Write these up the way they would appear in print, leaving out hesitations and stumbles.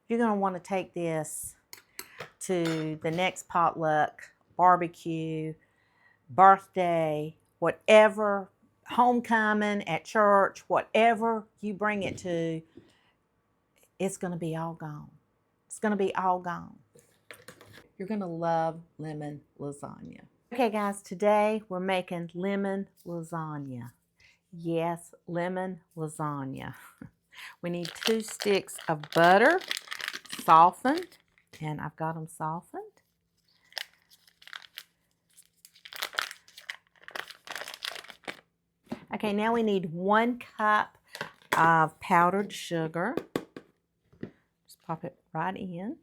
You're going to want to take this to the next potluck, barbecue, birthday, whatever, homecoming, at church, whatever you bring it to, it's going to be all gone. It's going to be all gone. You're going to love lemon lasagna. Okay, guys, today we're making lemon lasagna. Yes, lemon lasagna. We need 2 sticks of butter, softened, and I've got them softened. Okay, now we need 1 cup of powdered sugar. Just pop it right in.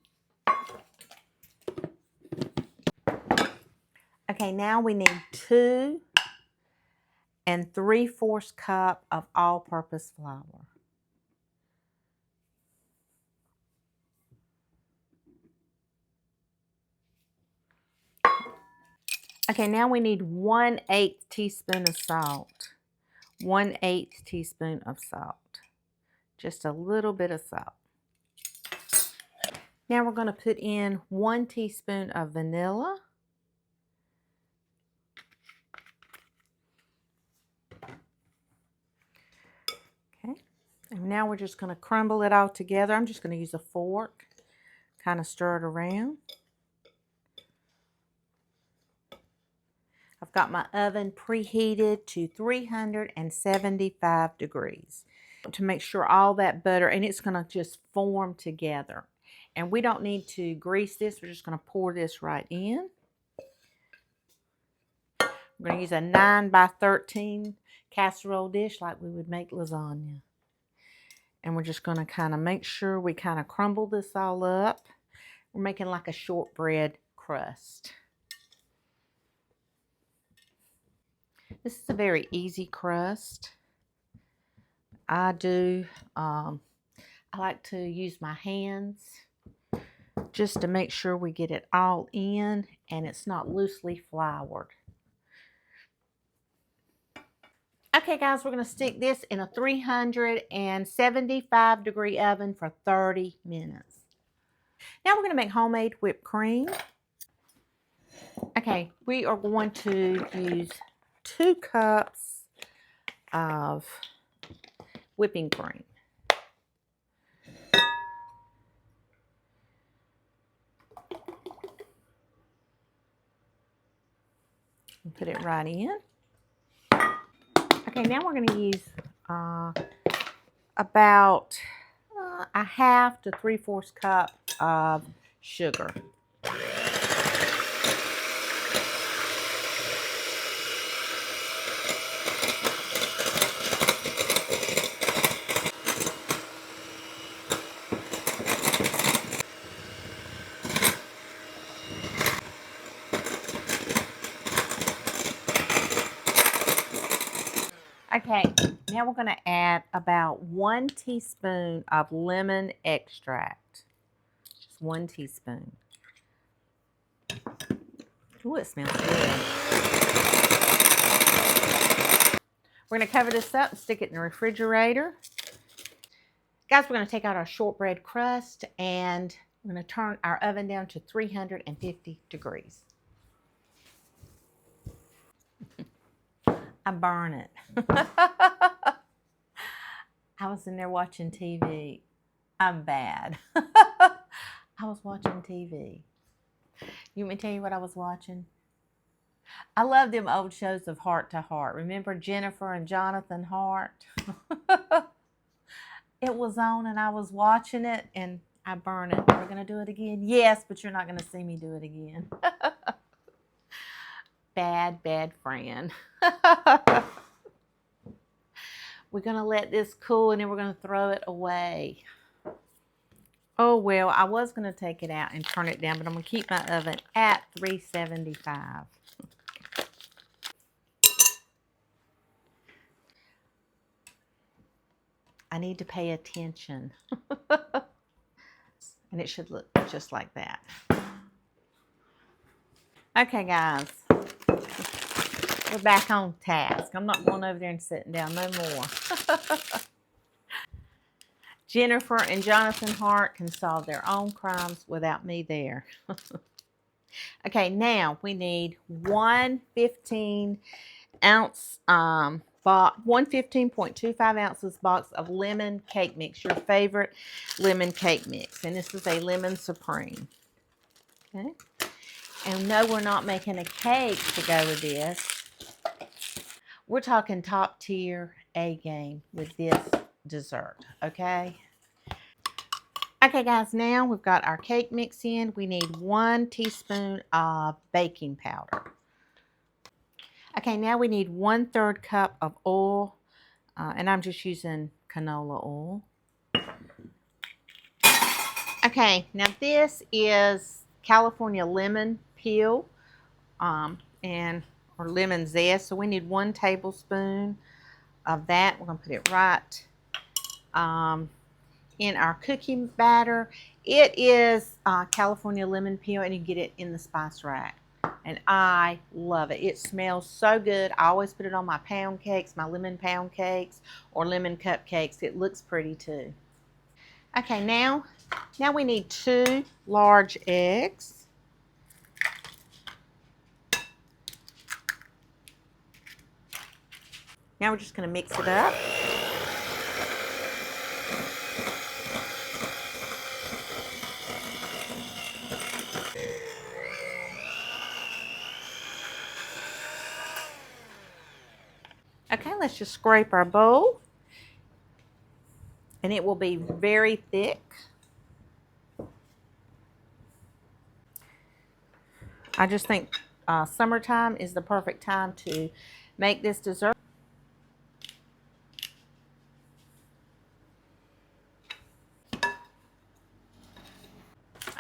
Okay, now we need 2 3/4 cup of all-purpose flour. Okay, now we need 1/8 teaspoon of salt. 1/8 teaspoon of salt. Just a little bit of salt. Now we're going to put in 1 teaspoon of vanilla. Okay, and now we're just going to crumble it all together. I'm just going to use a fork, kind of stir it around. I've got my oven preheated to 375 degrees to make sure all that butter, and it's going to just form together. And we don't need to grease this. We're just going to pour this right in. We're going to use a 9x13 casserole dish like we would make lasagna. And we're just going to kind of make sure we kind of crumble this all up. We're making like a shortbread crust. This is a very easy crust. I like to use my hands just to make sure we get it all in and it's not loosely floured. Okay, guys, we're going to stick this in a 375 degree oven for 30 minutes. Now we're going to make homemade whipped cream. Okay, we are going to use 2 cups of whipping cream. And put it right in. Okay, now we're going to use about a 1/2 to 3/4 cup of sugar. Okay, now we're going to add about 1 teaspoon of lemon extract. Just 1 teaspoon. Ooh, it smells good. We're going to cover this up and stick it in the refrigerator. Guys, we're going to take out our shortbread crust and we're going to turn our oven down to 350 degrees. I burn it. I was in there watching TV. I'm bad. I was watching TV. You want me to tell you what I was watching? I love them old shows of Heart to Heart. Remember Jennifer and Jonathan Hart? It was on and I was watching it and I burned it. We're going to do it again? Yes, but you're not going to see me do it again. Bad friend. We're going to let this cool and then we're going to throw it away. Oh, well, I was going to take it out and turn it down, but I'm going to keep my oven at 375. I need to pay attention. And it should look just like that. Okay, guys. We're back on task. I'm not going over there and sitting down no more. Jennifer and Jonathan Hart can solve their own crimes without me there. Okay, now we need 1 15-ounce box, 1 15.25 ounces box of lemon cake mix, your favorite lemon cake mix. And this is a lemon supreme. Okay. And no, we're not making a cake to go with this. We're talking top tier A game with this dessert, okay? Okay, guys, now we've got our cake mix in. We need 1 teaspoon of baking powder. Okay, now we need 1/3 cup of oil, and I'm just using canola oil. Okay, now this is California lemon peel, or lemon zest. So we need 1 tablespoon of that. We're gonna put it right in our cooking batter. It is California lemon peel, and you can get it in the spice rack. And I love it. It smells so good. I always put it on my pound cakes, my lemon pound cakes, or lemon cupcakes. It looks pretty too. Okay, now we need 2 large eggs. Now we're just going to mix it up. Okay, let's just scrape our bowl. And it will be very thick. I just think summertime is the perfect time to make this dessert.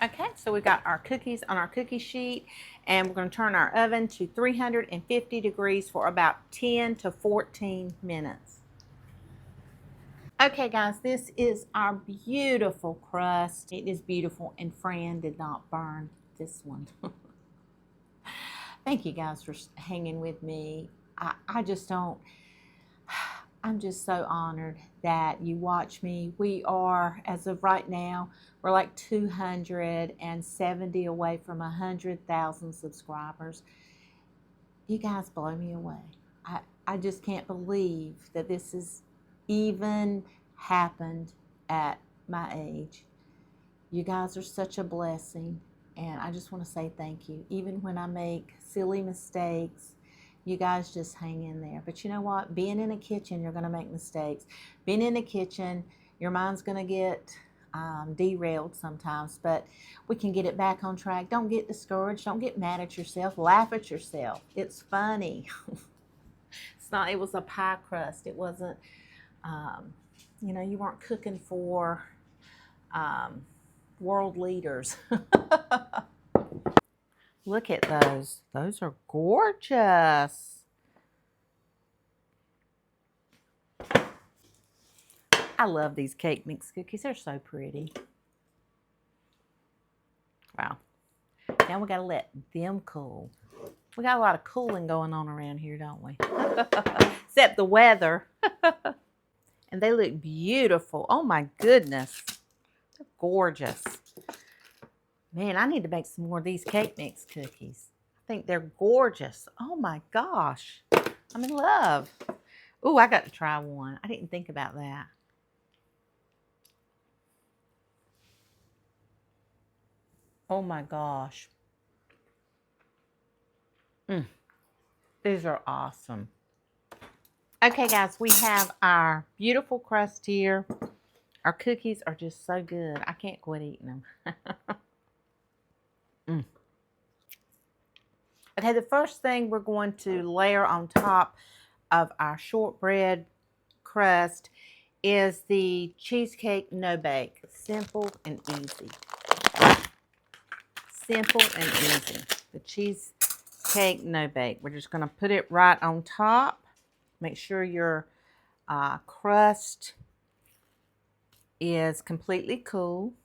Okay, so we got our cookies on our cookie sheet, and we're going to turn our oven to 350 degrees for about 10 to 14 minutes. Okay, guys, this is our beautiful crust. It is beautiful, and Fran did not burn this one. Thank you guys for hanging with me. I just don't, I'm just so honored that you watch me. We are, as of right now, we're like 270 away from 100,000 subscribers. You guys blow me away. I just can't believe that this has even happened at my age. You guys are such a blessing, and I just want to say thank you. Even when I make silly mistakes, you guys just hang in there. But you know what? Being in a kitchen, you're going to make mistakes. Being in a kitchen, your mind's going to get derailed sometimes, but we can get it back on track. Don't get discouraged. Don't get mad at yourself. Laugh at yourself. It's funny. It was a pie crust. It wasn't, you weren't cooking for world leaders. Look at those. Those are gorgeous. I love these cake mix cookies. They're so pretty. Wow. Now we got to let them cool. We got a lot of cooling going on around here, don't we? Except the weather. And they look beautiful. Oh my goodness. They're gorgeous. Man, I need to make some more of these cake mix cookies. I think they're gorgeous. Oh my gosh. I'm in love. Ooh, I got to try one. I didn't think about that. Oh my gosh. These are awesome. Okay, guys, we have our beautiful crust here. Our cookies are just so good. I can't quit eating them. Okay, the first thing we're going to layer on top of our shortbread crust is the cheesecake no bake. Simple and easy. Simple and easy. The cheesecake no bake. We're just going to put it right on top. Make sure your crust is completely cool.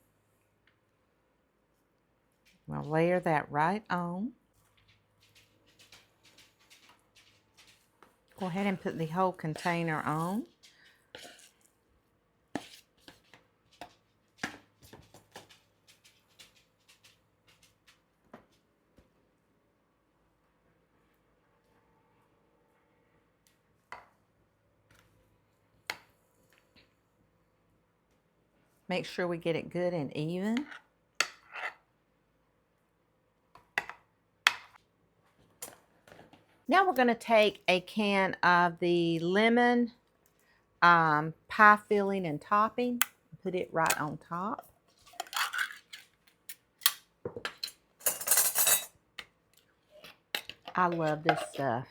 We'll layer that right on. Go ahead and put the whole container on. Make sure we get it good and even. Now we're going to take a can of the lemon pie filling and topping, put it right on top. I love this stuff.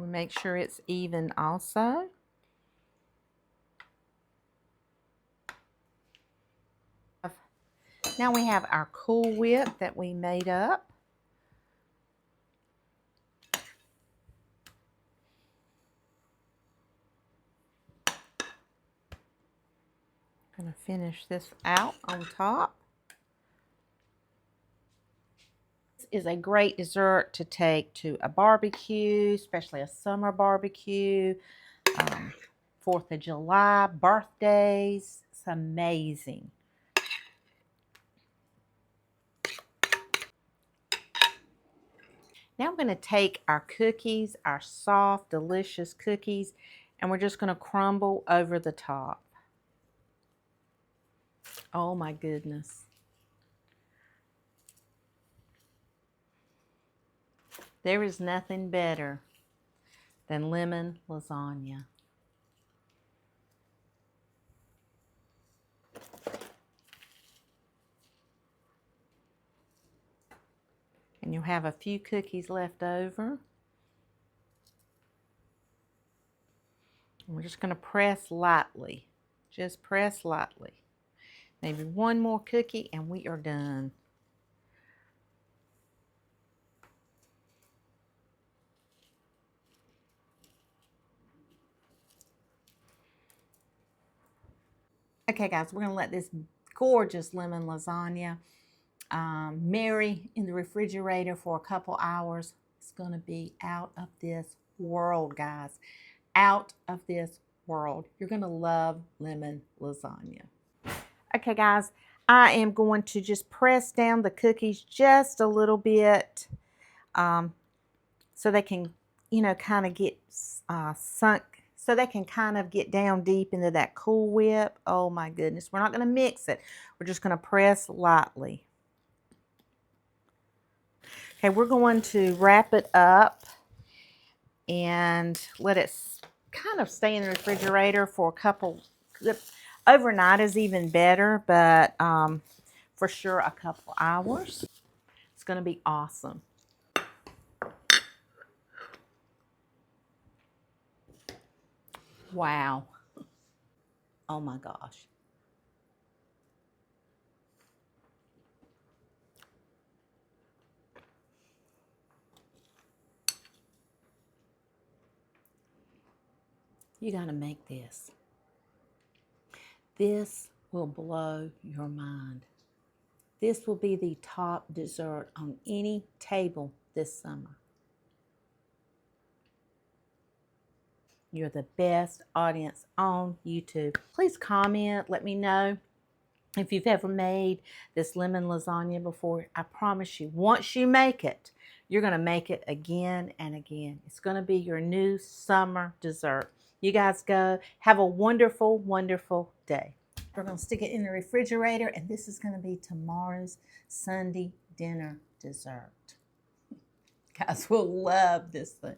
Make sure it's even also. Now we have our Cool Whip that we made up. I'm going to finish this out on top. This is a great dessert to take to a barbecue, especially a summer barbecue, 4th of July, birthdays. It's amazing. Now I'm going to take our cookies, our soft, delicious cookies, and we're just going to crumble over the top. Oh my goodness. There is nothing better than lemon lasagna. And you'll have a few cookies left over. And we're just going to press lightly. Just press lightly. Maybe one more cookie and we are done. Okay guys, we're going to let this gorgeous lemon lasagna marry in the refrigerator for a couple hours. It's going to be out of this world, guys. Out of this world. You're going to love lemon lasagna. Okay guys, I am going to just press down the cookies just a little bit so they can, you know, kind of get sunk, so they can kind of get down deep into that Cool Whip. Oh my goodness, we're not going to mix it. We're just going to press lightly. Okay, we're going to wrap it up and let it kind of stay in the refrigerator for a couple, overnight is even better, but for sure a couple hours. It's going to be awesome. Wow. Oh my gosh. You got to make this. This will blow your mind. This will be the top dessert on any table this summer. You're the best audience on YouTube. Please comment, let me know if you've ever made this lemon lasagna before. I promise you, once you make it, you're going to make it again and again. It's going to be your new summer dessert. You guys go. Have a wonderful, wonderful day. We're going to stick it in the refrigerator, and this is going to be tomorrow's Sunday dinner dessert. Guys will love this thing.